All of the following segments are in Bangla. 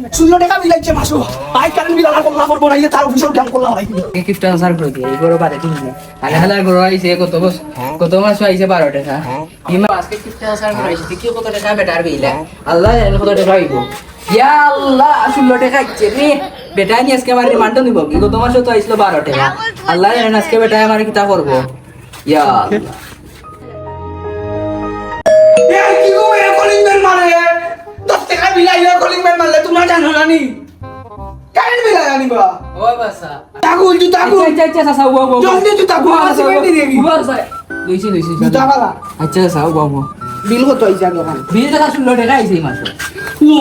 16 টাকা বিলাইছে মাসো আই কারেন্ট বিল আর করলা পড়বো না ইয়ে তার অফিসের কাম করলা ভাই গিফট আনসার করে দিয়ে এগুলো বাদে ঠিক না আলে হালা গরো আইছে কত মাস আইছে 12 টাকা ইমা আজকে গিফট আনসার করে আইছে কি কত টাকা বেটার বিলা আল্লাহ জানে কত টাকা হইব ইয়া আল্লাহ 16 টাকা আইছে রে বেটা নি আজকে আমার রিমান্ড নিব কি কত মাস তো আইছিল 12 টাকা আল্লাহ জানে আজকে বেটা আমার কিতা করব ইয়া আল্লাহ এই কি গো এ কলিং বেল মারে 10 টাকা বিলাইয়া কলিং বেল মারলে তোমরা জানো না নি কারেন্ট বিল আনি বা ওই বাসা তাগুল জুতা তাগুল আচ্ছা সাসা ও জলদি জুতা গো আছে বেটি দেখি লইছি জুতা বালা আচ্ছা সাসা ও বিল কত আইছে দোকান বিল টাকা 16 টাকা আইছে এই মাসে ও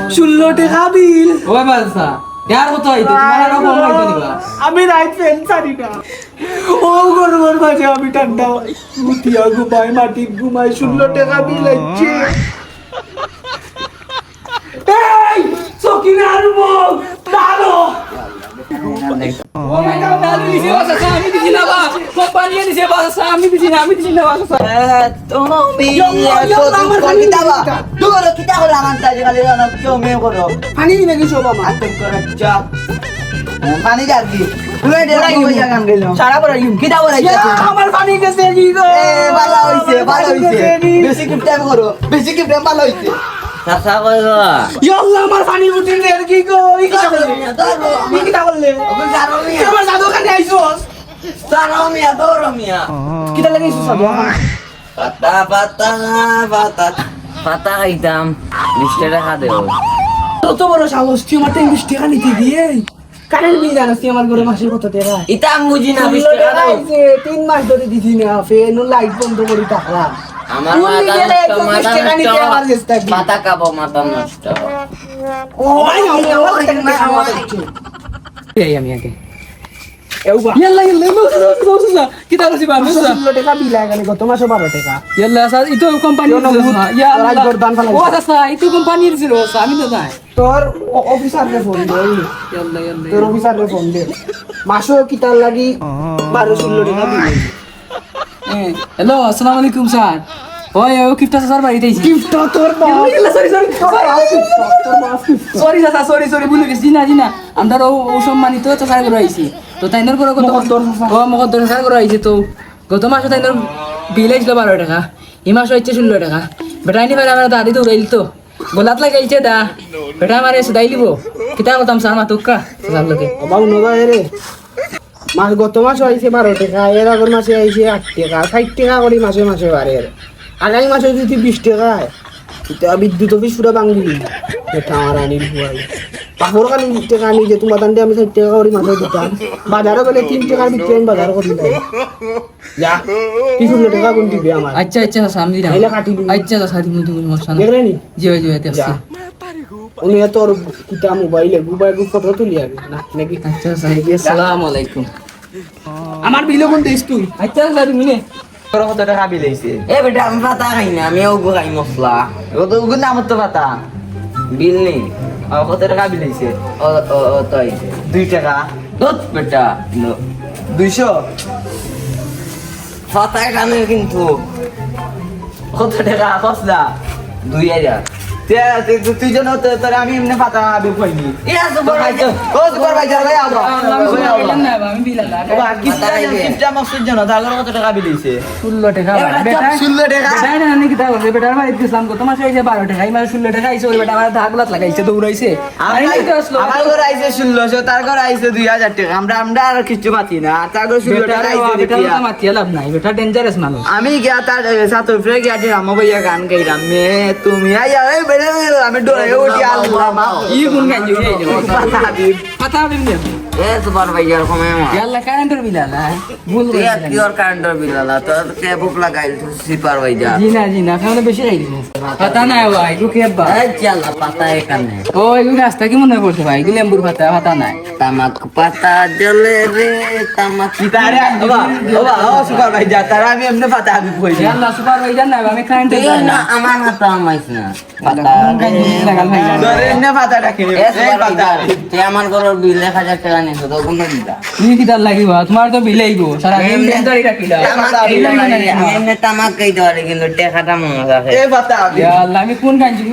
16 টাকা বিল ওই বাসা यार কত আইছে তোমার আর কম হইতো দিবা আমি রাইট ফেল সারি না ও গরমর মাঝে আমি ঠান্ডা মুতিয়া ঘুমাই মাটি ঘুমাই 16 টাকা বিল আইছে এই সকিনার মুখ দাঁড়ো ও মাই গড দাদু দিছে বাসা আমি দিছি না বা কোম্পানি দিছে বাসা আমি দিছি না বাসা তুমি কিতাবা দুগো কিতা করলা মানতা খালি জানো কেউ মেয়ে করো পানি নিয়ে গেছো বাবা আতম করে চা পানি যাবি তুই দেলা কি বইয়া গান গেল সারা পড়া ইম কিতা বলাইছ আমার পানি গেছে কি গো এ ভালো হইছে বেশি কিপটা করো বেশি কিপটা ভালো হইছে সাসা কইলো ইয়াল্লাহ আমার পানি উঠিল রে কি গো ই কি করলে ই কি করলে ওকে জানো মিয়া তোমার জাদু কানে আইছোস জানো মিয়া দৌড় মিয়া কিটা লাগাইছো সব পাতা পাতা পাতা পাতা খাইতাম 20 টাকা দেও কত বড় সাহস তুই আমার 20 টাকা নিতে দিয়ে কারেন্ট বিল জানাস তুই আমার ঘরে মাসে কত টাকা ইতা বুঝি না 20 টাকা দাও 3 মাস ধরে দিছি না ফেন লাইট বন্ধ করে থাকলাম আমার মাথা কাঁপো মাথা নষ্ট ও ভাই আমি আগে এউবা ইয়াল্লা বাসা কিতা করছি বাবা 16 টাকা বিল আইগানি গত মাসে 12 টাকা ইয়াল্লা স্যার ইতো কোম্পানি ইয়াল্লা গর্দান ফেলাই ও স্যার ইতো কোম্পানি দিছিল আমি তো নাই তোর অফিসারকে ফোন দে ইয়াল্লা তোর অফিসারকে ফোন দে মাসো কিতার লাগি 12-16 টাকা বিল হ্যালো আসসালামু আলাইকুম স্যার ওই ও কিফটা স্যার বাড়িতে আইছি গিফট তোর সরি সরি ভুলে গেছি না আমরা ও সম্মানিত তো স্যার করে আইছি তো তাইনের করে কত মকদ্দর স্যার করে আইছি তো গত মাসে তাইনের বিল আইছিল 12 টাকা এই মাসে হচ্ছে 16 টাকা বেটা আইনি ফেলে আমার দাদি তো উড়াইল তো গোলাত লাগাইছে দা বেটা আমারে সুদাই লিব কিতা করতাম স্যার মাতুকা স্যার লোকে বাবু নবা রে মাস গত মাসে আইছে 12 টাকা এর আগের মাসে আইছে 8 টাকা 60 টাকা করে মাসে মাসে বাড়ে আগামী মাসে যদি 20 টাকা এটা বিদ্যুৎ অফিস পুরো বাংলি এটা আমার আনিল ভুয়াই পাপর কালি টাকা আনি যে তোমার দান্ডে আমি 60 টাকা করে মাসে দিতাম বাজারে গেলে 3 টাকার বিক্রি আমি বাজার করে দিতাম যা কি 16 টাকা কোন দিবে আমার আচ্ছা স্যার আমি দিলাম আইলা কাটি দিবি আচ্ছা স্যার তুমি সমস্যা না দেখরে নি জি ভাই যা উনি তোর কিতা মোবাইলে ফটো তুলি আবি না নাকি আচ্ছা স্যার আসসালামু আলাইকুম আমার বিলে কোন দেশ তুই আচ্ছা স্যার তুমি নে কত টাকা বিলাইছে এ বেটা আমি পাতা খাই না আমি ওগো খাই মশলা কত ওগো নাম তো পাতা বিল নেই কত টাকা বিলাইছে ও তো আইছে 2 টাকা দত বেটা 200 পাতা কানে কিন্তু কত টাকা মশলা 2000 তুই জানো তোর আমি এমনি পাতা আবি কইনি ইয়া সুপারভাইজার ও সুপারভাইজার ভাই আবা আমি বিলাল বাবা কিপটা মকসুদ জানো তাহলে কত টাকা বিলাইছে 16 টাকা বেটা 16 টাকা বেটা না নাকি তা বলছে বেটার মার ইসলাম কত মাস হইছে 12 টাকা এই মাস 16 টাকা আইছে ওই বেটা আমার ধাগলাত লাগাইছে দৌড়াইছে আমার ঘর আইছে 1600 তার ঘর আইছে 2000 টাকা আমরা আর কিছু পাতি না তার ঘর 16 টাকা আইছে বেটা দেখিয়া মাতিয়া লাভ নাই বেটা ডেঞ্জারাস মানুষ আমি গিয়া তার সাথে ফ্রে গিয়া রাম ভাইয়া গান গাইলাম মে তুমি আইয়া এই বেড়ে আমি ডরে উঠি আল্লাহ মা ই গুন গাই যাই পাতা দিবি এ সুপারভাইজার কমে মা ইয়াল্লা কারেন্টের বিলাল ভুল তুই করেছিস পিওর কারেন্টর বিলালা তো কে বুক লাগাইল সুপারভাইজার জি না খাওয়া বেশি খাই দিস পাতা নাই ভাই রুকে আব্বা এই চালা পাতা এখানে ও এগুলো রাস্তা কি মনে করছে ভাই এগুলো লেম্বুর পাতা নাই তামাক পাতা জ্বলে রে তামাক গিটারে বাবা ও সুপারভাইজার তারা আমি এমনি পাতা আমি কই ইয়াল্লা সুপার ভাই জান না আমি কারেন্ট না আমার হাতে আমাইছ না পাতা লাগাল ভাই ধরে এমনি পাতাটা কিনে এই পাতা তুই আমার ঘরের বিল 1000 টাকা জানি তো তো কোন দিদা তুমি কি তার লাগিব তোমার তো বিলেইব সারা দিন এমনি- বেন্দারি রাখিলা আমি এমনি তামাক খাইতে পারি কিন্তু টেকাটা মনে থাকে এ পাতা ইয়া আল্লাহ আমি কোন কাঞ্জি